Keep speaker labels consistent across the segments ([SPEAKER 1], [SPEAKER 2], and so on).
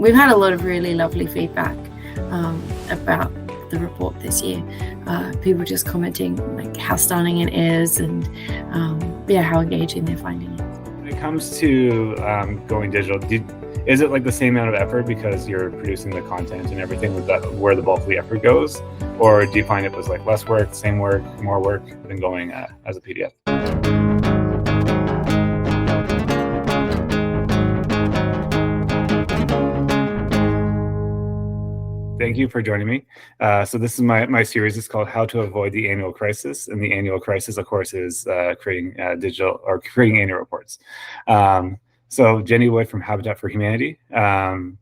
[SPEAKER 1] we've had a lot of really lovely feedback about the report this year. People just commenting like how stunning it is, and how engaging they're finding it.
[SPEAKER 2] When it comes to going digital, is it like the same amount of effort because you're producing the content and everything with that, where the bulk of the effort goes, or do you find it was like less work, same work, more work than going as a PDF? Thank you for joining me. So this is my series. It's called How to Avoid the Annual Crisis. And the annual crisis, of course, is creating creating annual reports. So Jenny Wood from Habitat for Humanity.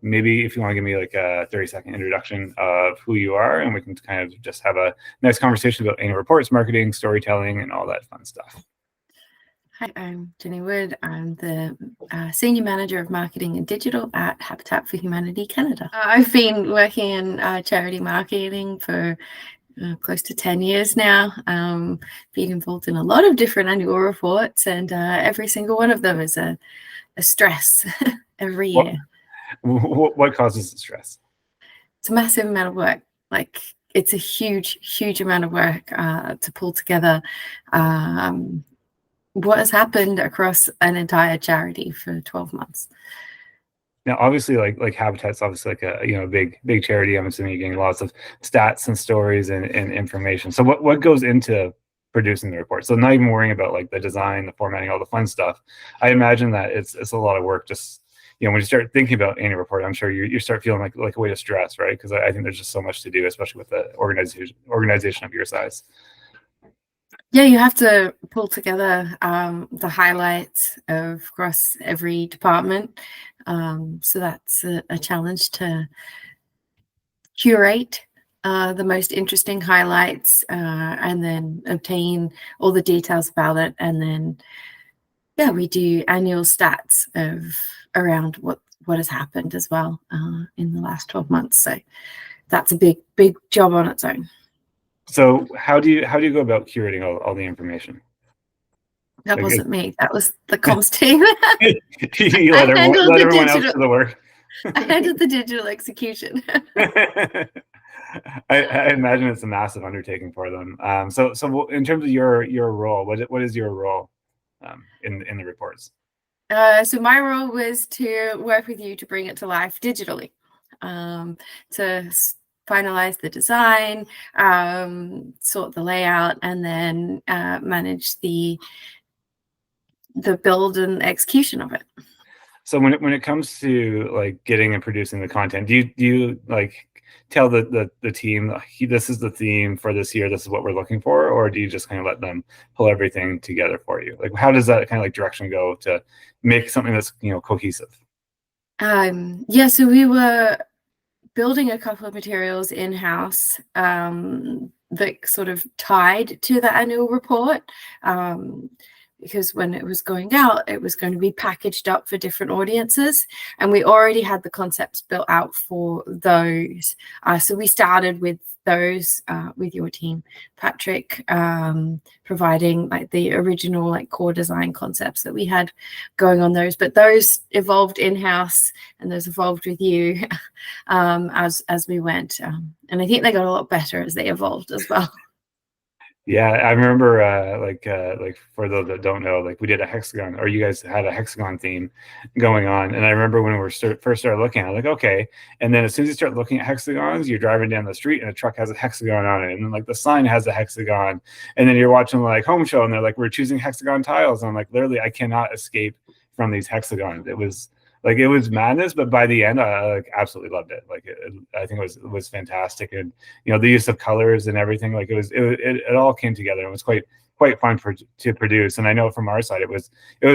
[SPEAKER 2] Maybe if you want to give me like a 30-second introduction of who you are, and we can kind of just have a nice conversation about annual reports, marketing, storytelling, and all that fun stuff.
[SPEAKER 1] Hi, I'm Jenny Wood. I'm the Senior Manager of Marketing and Digital at Habitat for Humanity Canada. I've been working in charity marketing for close to 10 years now, being involved in a lot of different annual reports, and every single one of them is a stress every year.
[SPEAKER 2] What causes the stress?
[SPEAKER 1] It's a massive amount of work. Like, it's a huge amount of work to pull together what has happened across an entire charity for 12 months.
[SPEAKER 2] Now, obviously, like Habitat's obviously like a big charity. I'm assuming you're getting lots of stats and stories and information. So what goes into producing the report? So not even worrying about like the design, the formatting, all the fun stuff. I imagine that it's a lot of work. Just when you start thinking about annual report, I'm sure you start feeling like a way of stress, right? Because I think there's just so much to do, especially with the organization of your size.
[SPEAKER 1] Yeah, you have to pull together the highlights of across every department. So that's a challenge to curate the most interesting highlights and then obtain all the details about it. And then, we do annual stats of around what has happened as well in the last 12 months. So that's a big job on its own.
[SPEAKER 2] So how do you go about curating all the information?
[SPEAKER 1] That wasn't me. That was the comms team.
[SPEAKER 2] You let everyone else do the work.
[SPEAKER 1] I handled the digital execution.
[SPEAKER 2] I imagine it's a massive undertaking for them. So in terms of your role, what is your role in the reports?
[SPEAKER 1] So my role was to work with you to bring it to life digitally, to finalize the design, sort the layout, and then manage the build and execution of it. So
[SPEAKER 2] when it comes to like getting and producing the content, do you like tell the team this is the theme for this year, this is what we're looking for, or do you just kind of let them pull everything together for you? Like, how does that kind of like direction go to make something that's cohesive?
[SPEAKER 1] So we were building a couple of materials in-house that sort of tied to the annual report, because when it was going out, it was going to be packaged up for different audiences, and we already had the concepts built out for those. So we started with those with your team, Patrick, providing like the original like core design concepts that we had going on those, but those evolved in-house and those evolved with you as we went, and I think they got a lot better as they evolved as well.
[SPEAKER 2] Yeah, I remember like for those that don't know, like we did a hexagon, or you guys had a hexagon theme going on. And I remember when we first started looking at it, like, okay. And then as soon as you start looking at hexagons, you're driving down the street and a truck has a hexagon on it. And then like the sign has a hexagon. And then you're watching like Home Show and they're like, we're choosing hexagon tiles. And I'm like, literally, I cannot escape from these hexagons. It was madness, but by the end, I like absolutely loved it. Like I think it was fantastic, and the use of colors and everything. Like it all came together. It was quite fun to produce. And I know from our side, it was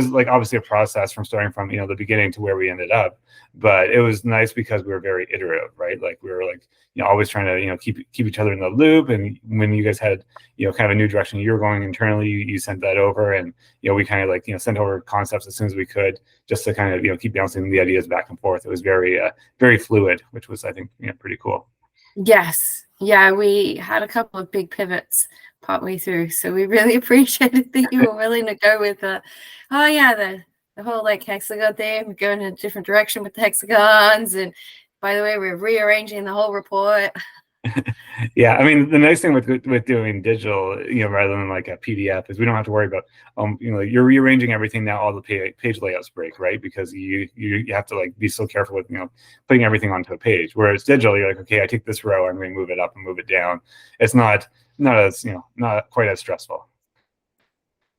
[SPEAKER 2] like obviously a process from starting from the beginning to where we ended up. But it was nice because we were very iterative, right? Like we were like always trying to keep each other in the loop. And when you guys had kind of a new direction you were going internally, you sent that over, and we kind of like sent over concepts as soon as we could, just to kind of keep bouncing the ideas back and forth. It was very fluid, which was, I think, pretty cool.
[SPEAKER 1] Yes, yeah, we had a couple of big pivots partway through, so we really appreciated that you were willing to go with the the whole like hexagon thing. We're going in a different direction with the hexagons, and by the way, we're rearranging the whole report.
[SPEAKER 2] Yeah, I mean, the nice thing with doing digital, rather than like a PDF, is we don't have to worry about, you're rearranging everything now. All the page layouts break, right? Because you have to like be so careful with putting everything onto a page. Whereas digital, you're like, okay, I take this row, I'm going to move it up and move it down. It's not as not quite as stressful.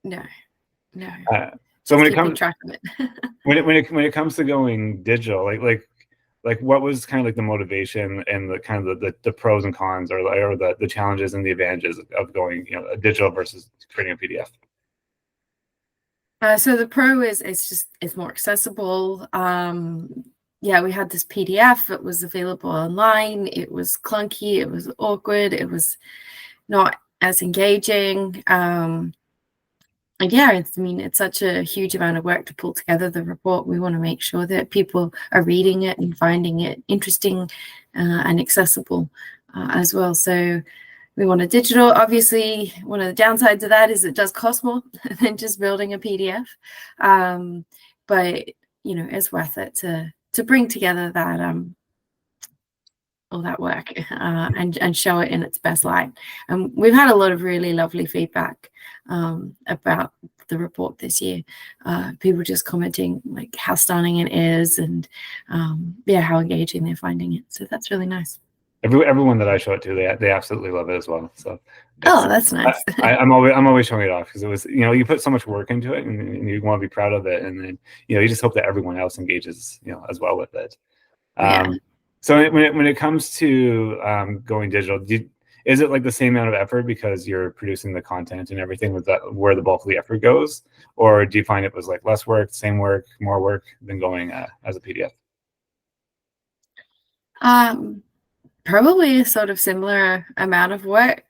[SPEAKER 1] No.
[SPEAKER 2] So when it
[SPEAKER 1] keeping
[SPEAKER 2] comes
[SPEAKER 1] track of it.
[SPEAKER 2] when it comes to going digital, like what was kind of like the motivation and the kind of the pros and cons, or the challenges and the advantages of going digital versus creating a PDF?
[SPEAKER 1] So the pro is it's more accessible. Yeah, we had this PDF. It was available online. It was clunky. It was awkward. It was not as engaging. And yeah, it's such a huge amount of work to pull together the report. We want to make sure that people are reading it and finding it interesting and accessible as well. So we want a digital. Obviously, one of the downsides of that is it does cost more than just building a PDF. But it's worth it to bring together that all that work and show it in its best light. And we've had a lot of really lovely feedback about the report this year. People just commenting like how stunning it is, and how engaging they're finding it. So that's really nice.
[SPEAKER 2] Everyone that I show it to, they absolutely love it as well. So
[SPEAKER 1] that's nice.
[SPEAKER 2] I'm always showing it off, because it was, you put so much work into it, and you want to be proud of it, and then you just hope that everyone else engages as well with it. So when it comes to going digital, is it like the same amount of effort because you're producing the content and everything? Was that where the bulk of the effort goes, or do you find it was like less work, same work, more work than going as a PDF?
[SPEAKER 1] Probably a sort of similar amount of work.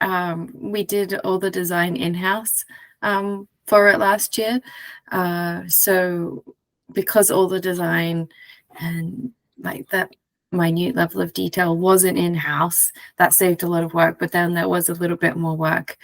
[SPEAKER 1] We did all the design in-house for it last year. So because all the design and like that minute level of detail wasn't in-house, that saved a lot of work. But then there was a little bit more work,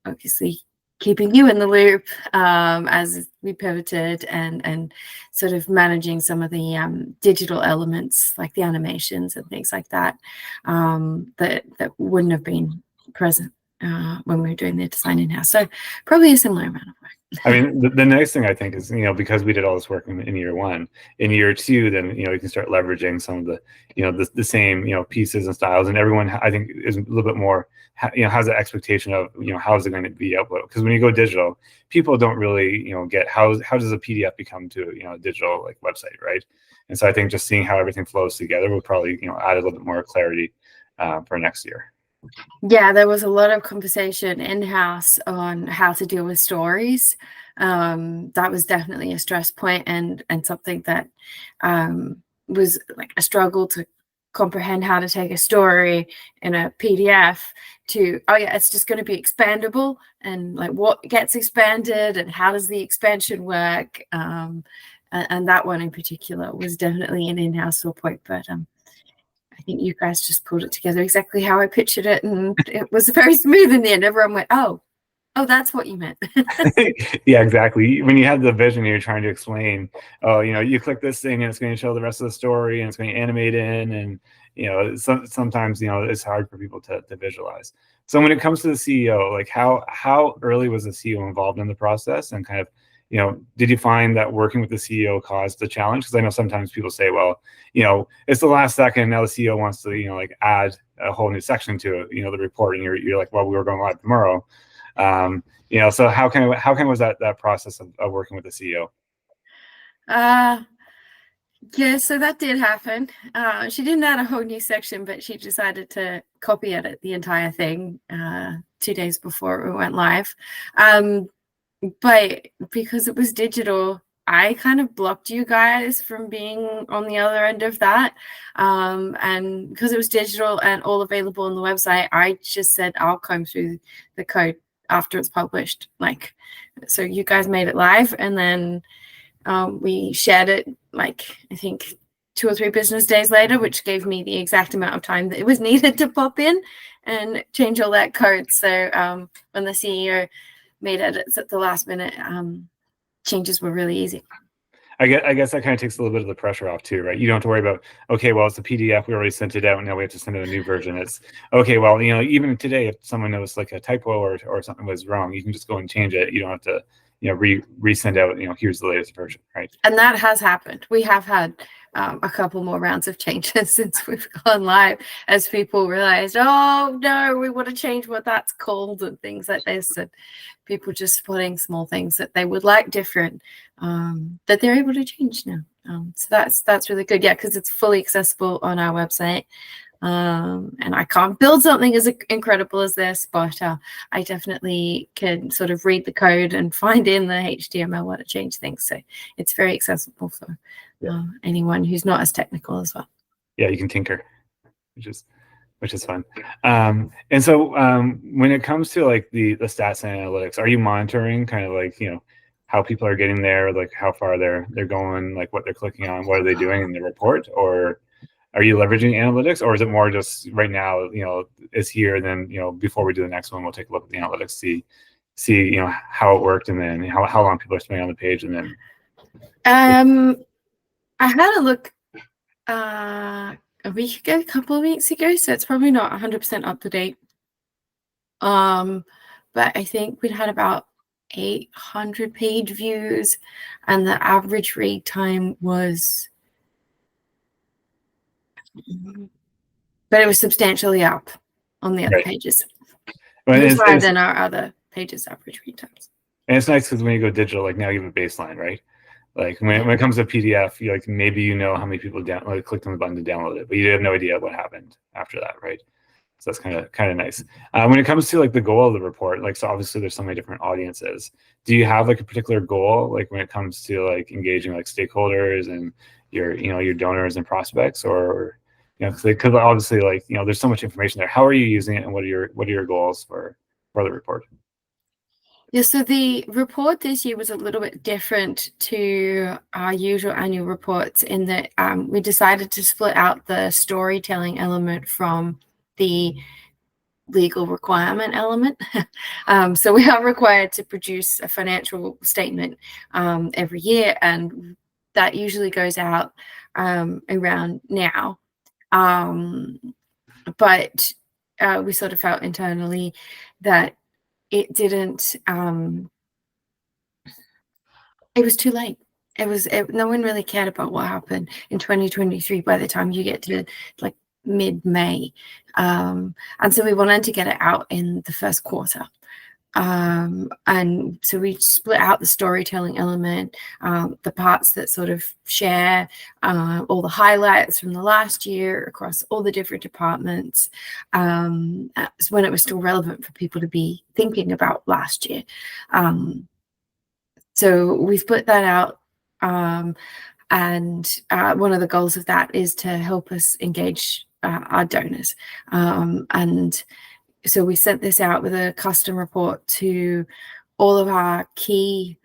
[SPEAKER 1] obviously keeping you in the loop as we pivoted, and sort of managing some of the digital elements like the animations and things like that that wouldn't have been present when we were doing the design in-house. So probably a similar amount of work.
[SPEAKER 2] I mean, the nice thing I think is, because we did all this work in year one, in year two, then, you can start leveraging some of the, the same, pieces and styles, and everyone, I think, is a little bit more, has the expectation of, how is it going to be uploaded? Because when you go digital, people don't really, get how does a PDF become to, a digital like website, right? And so I think just seeing how everything flows together will probably, add a little bit more clarity for next year.
[SPEAKER 1] Yeah, there was a lot of conversation in-house on how to deal with stories. That was definitely a stress point, and something that was like a struggle to comprehend how to take a story in a PDF to, it's just going to be expandable, and like what gets expanded and how does the expansion work. And that one in particular was definitely an in-house point, but I think you guys just pulled it together exactly how I pictured it, and it was very smooth in the end. Everyone went, oh, that's what you meant.
[SPEAKER 2] Yeah, exactly. When you have the vision, you're trying to explain, you click this thing and it's going to show the rest of the story, and it's going to animate in, and sometimes it's hard for people to visualize. So when it comes to the CEO, like how early was the CEO involved in the process, and kind of, did you find that working with the CEO caused a challenge? Because I know sometimes people say, well, it's the last second, now the CEO wants to, like add a whole new section to, the report, and you're like, well, we were going live tomorrow. So how kind was that process of working with the CEO?
[SPEAKER 1] Yeah, so that did happen. She didn't add a whole new section, but she decided to copy edit the entire thing 2 days before it went live. But because it was digital, I kind of blocked you guys from being on the other end of that. And because it was digital and all available on the website, I just said I'll comb through the code after it's published. Like, so you guys made it live, and then we shared it, like, I think 2 or 3 business days later, which gave me the exact amount of time that it was needed to pop in and change all that code. So when the CEO made edits at the last minute, changes were really easy.
[SPEAKER 2] I guess that kind of takes a little bit of the pressure off too, right? You don't have to worry about, okay, well, it's a PDF. We already sent it out. Now we have to send out a new version. It's okay. Well, even today, if someone knows like a typo or something was wrong, you can just go and change it. You don't have to, resend out, here's the latest version, right?
[SPEAKER 1] And that has happened. We have had a couple more rounds of changes since we've gone live, as people realized, oh no, we want to change what that's called and things like this. And people just spotting small things that they would like different, that they're able to change now. So that's really good. Yeah, because it's fully accessible on our website. And I can't build something as incredible as this, but I definitely can sort of read the code and find in the HTML what to change things. So it's very accessible for anyone who's not as technical as well.
[SPEAKER 2] Yeah, you can tinker, which is fun. And so when it comes to like the stats and analytics, are you monitoring kind of like, how people are getting there, like how far they're going, like what they're clicking on, what are they doing in the report, or are you leveraging analytics, or is it more just right now, it's here, then, before we do the next one, we'll take a look at the analytics, see, how it worked, and then how long people are spending on the page, and then.
[SPEAKER 1] I had a look a week ago, a couple of weeks ago, so it's probably not 100% up to date. But I think we'd had about 800 page views, and the average read time was, but it was substantially up on the other pages. Well, it was higher than our other pages' average read times.
[SPEAKER 2] And it's nice because when you go digital, like now you have a baseline, right? Like when it comes to PDF, you like maybe how many people clicked on the button to download it, but you have no idea what happened after that, right? So that's kind of nice. When it comes to like the goal of the report, like, so obviously there's so many different audiences. Do you have like a particular goal, like when it comes to like engaging like stakeholders and your donors and prospects, or because obviously like there's so much information there. How are you using it, and what are your goals for the report?
[SPEAKER 1] Yeah, so the report this year was a little bit different to our usual annual reports in that we decided to split out the storytelling element from the legal requirement element. So we are required to produce a financial statement every year, and that usually goes out around now. But we sort of felt internally that it didn't, it was too late. No one really cared about what happened in 2023 by the time you get to like mid-May. And so we wanted to get it out in the first quarter. And so we split out the storytelling element, the parts that sort of share all the highlights from the last year across all the different departments, when it was still relevant for people to be thinking about last year. So we split that out. And one of the goals of that is to help us engage our donors. And so we sent this out with a custom report to all of our key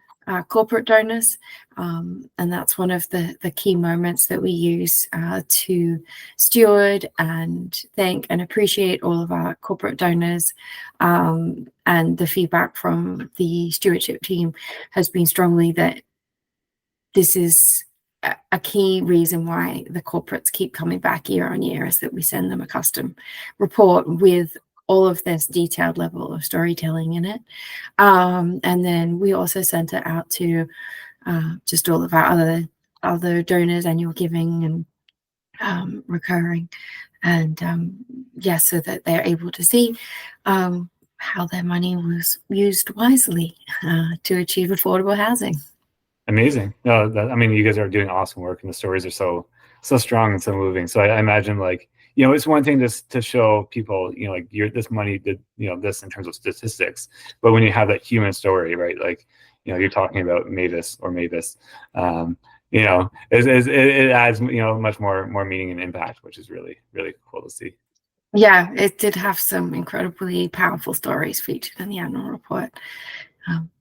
[SPEAKER 1] corporate donors. And that's one of the key moments that we use to steward and thank and appreciate all of our corporate donors. And the feedback from the stewardship team has been strongly that this is a key reason why the corporates keep coming back year on year, is that we send them a custom report with all of this detailed level of storytelling in it. And then we also sent it out to just all of our other donors, annual giving and recurring. And so that they're able to see how their money was used wisely to achieve affordable housing.
[SPEAKER 2] Amazing. No, I mean, you guys are doing awesome work, and the stories are so strong and so moving. So I imagine like, it's one thing to show people, like this money did, this in terms of statistics, but when you have that human story, right? Like, you're talking about Mavis, it adds, much more meaning and impact, which is really, really cool to see.
[SPEAKER 1] Yeah, it did have some incredibly powerful stories featured in the annual report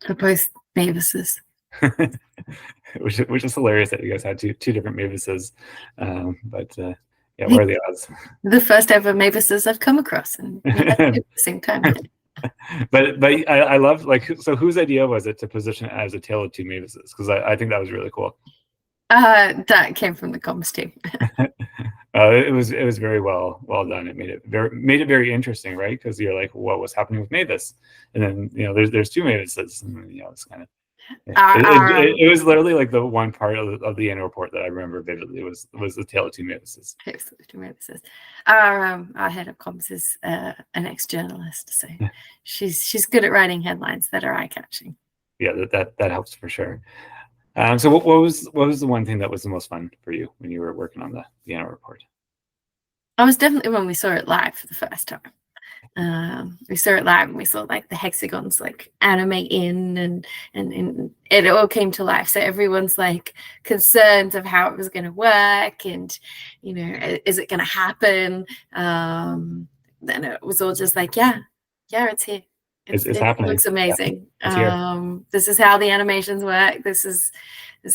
[SPEAKER 1] for both Mavises.
[SPEAKER 2] which is hilarious that you guys had two different Mavises, but yeah, what are the odds?
[SPEAKER 1] The first ever Mavises I've come across, and at the same time.
[SPEAKER 2] But I love, like, so whose idea was it to position it as A Tale of Two Mavises? Because I think that was really cool.
[SPEAKER 1] That came from the comms team.
[SPEAKER 2] It was very well done. It made it very interesting, right? Because you're like, what was happening with Mavis? And then there's two Mavises, and it's kind of it was literally like the one part of the annual report that I remember vividly was The Tale of Two Mavises.
[SPEAKER 1] Our head of comms is an ex-journalist, so she's good at writing headlines that are eye-catching.
[SPEAKER 2] Yeah, that helps for sure. So what was the one thing that was the most fun for you when you were working on the annual report?
[SPEAKER 1] I was definitely when we saw it live for the first time. We saw it live and we saw like the hexagons like animate in and it all came to life. So everyone's like concerned of how it was going to work and, is it going to happen? Then it was all just like, yeah, it's here.
[SPEAKER 2] It's happening.
[SPEAKER 1] It looks amazing.
[SPEAKER 2] Yeah,
[SPEAKER 1] this is how the animations work. This is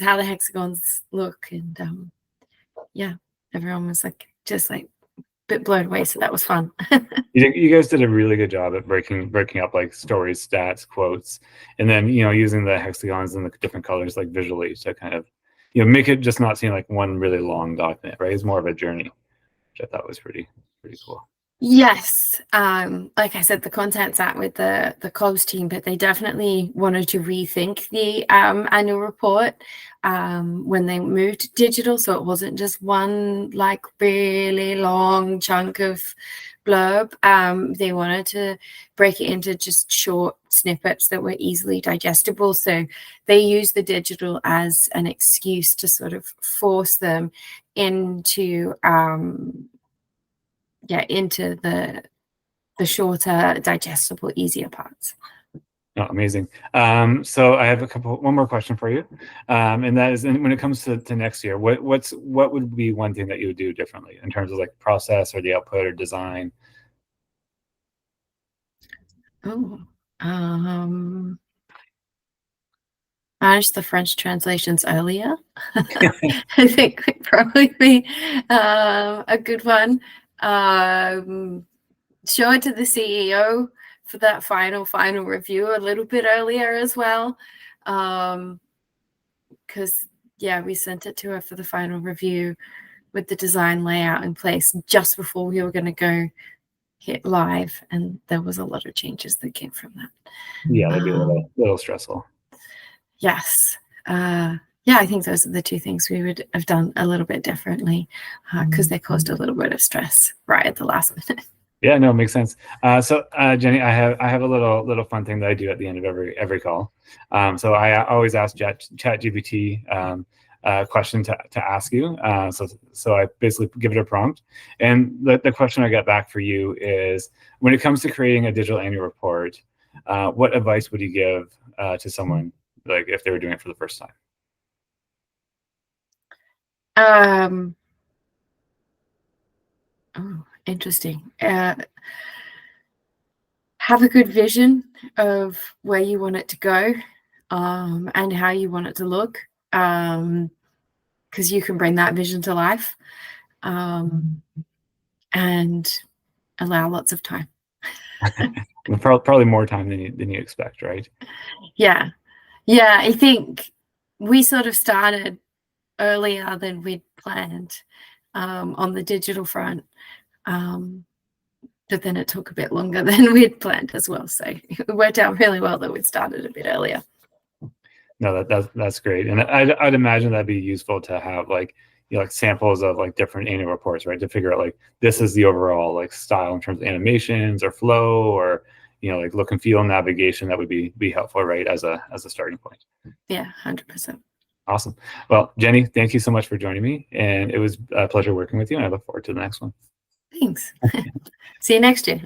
[SPEAKER 1] how the hexagons look. And yeah, everyone was like, just like a bit blown away. So that was fun.
[SPEAKER 2] You guys did a really good job at breaking up like stories, stats, quotes, and then using the hexagons and the different colors like visually to kind of make it just not seem like one really long document, right? It's more of a journey, which I thought was pretty cool.
[SPEAKER 1] Yes, like I said, the content sat with the comms team, but they definitely wanted to rethink the annual report when they moved to digital, so it wasn't just one like really long chunk of blurb. They wanted to break it into just short snippets that were easily digestible, so they used the digital as an excuse to sort of force them into into the shorter, digestible, easier parts.
[SPEAKER 2] Oh, amazing. So I have one more question for you, and that is, when it comes to next year, what would be one thing that you would do differently in terms of like process or the output or design?
[SPEAKER 1] Manage the French translations earlier. I think would probably be a good one. Show it to the CEO for that final review a little bit earlier as well, because we sent it to her for the final review with the design layout in place just before we were going to go hit live, and there was a lot of changes that came from that.
[SPEAKER 2] Yeah, that'd be a little stressful.
[SPEAKER 1] Yes. I think those are the two things we would have done a little bit differently, because they caused a little bit of stress right at the last minute.
[SPEAKER 2] Yeah, no, it makes sense. So Jenny, I have a little fun thing that I do at the end of every call. So I always ask ChatGPT a question to ask you. So I basically give it a prompt, and the question I get back for you is, when it comes to creating a digital annual report, what advice would you give to someone, like if they were doing it for the first time?
[SPEAKER 1] Interesting. Have a good vision of where you want it to go, and how you want it to look, because you can bring that vision to life, and allow lots of time.
[SPEAKER 2] Probably more time than you expect, right?
[SPEAKER 1] Yeah, I think we sort of started earlier than we'd planned on the digital front, but then it took a bit longer than we'd planned as well, so it worked out really well that we'd started a bit earlier.
[SPEAKER 2] No, that's great, and I'd imagine that'd be useful to have like like samples of like different annual reports, right? To figure out like, this is the overall like style in terms of animations or flow, or like look and feel and navigation. That would be helpful, right, as a starting point.
[SPEAKER 1] Yeah, 100%.
[SPEAKER 2] Awesome. Well, Jenny, thank you so much for joining me, and it was a pleasure working with you, and I look forward to the next one.
[SPEAKER 1] Thanks. See you next year.